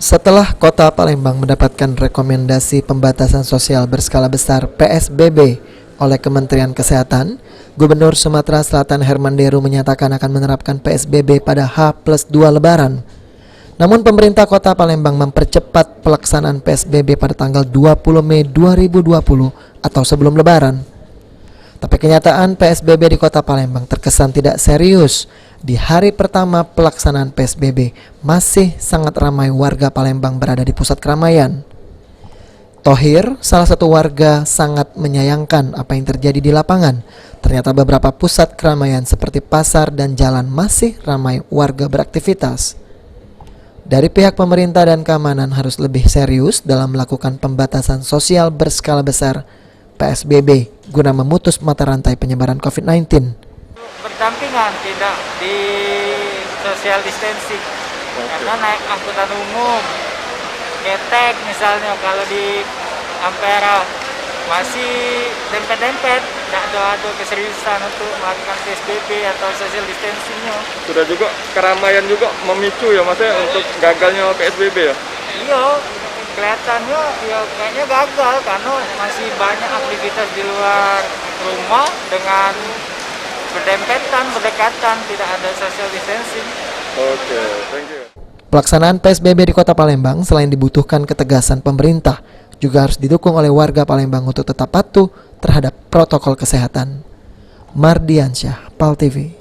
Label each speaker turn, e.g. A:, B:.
A: Setelah Kota Palembang mendapatkan rekomendasi pembatasan sosial berskala besar (PSBB) oleh Kementerian Kesehatan, Gubernur Sumatera Selatan Herman Deru menyatakan akan menerapkan PSBB pada H+2 Lebaran. Namun pemerintah Kota Palembang mempercepat pelaksanaan PSBB pada tanggal 20 Mei 2020 atau sebelum Lebaran. Tapi kenyataan PSBB di Kota Palembang terkesan tidak serius. Di hari pertama pelaksanaan PSBB, masih sangat ramai warga Palembang berada di pusat keramaian. Thohir, salah satu warga, sangat menyayangkan apa yang terjadi di lapangan. Ternyata beberapa pusat keramaian seperti pasar dan jalan masih ramai warga beraktivitas. Dari pihak pemerintah dan keamanan harus lebih serius dalam melakukan pembatasan sosial berskala besar PSBB guna memutus mata rantai penyebaran COVID-19.
B: Berdampingan, tidak di social distancing. Karena naik angkutan umum, ketek misalnya, kalau di Ampera masih dempet-dempet, tidak ada keseriusan untuk melakukan PSBB atau social distancingnya.
C: Sudah juga keramaian juga memicu ya mas ya untuk gagalnya PSBB ya?
B: Iya, kelihatannya ya kayaknya gagal karena masih banyak aktivitas di luar rumah dengan berdempetan, berdekatan, tidak ada social distancing.
C: Oke, thank you.
A: Pelaksanaan PSBB di Kota Palembang selain dibutuhkan ketegasan pemerintah, juga harus didukung oleh warga Palembang untuk tetap patuh terhadap protokol kesehatan. Mardiansyah, PAL TV.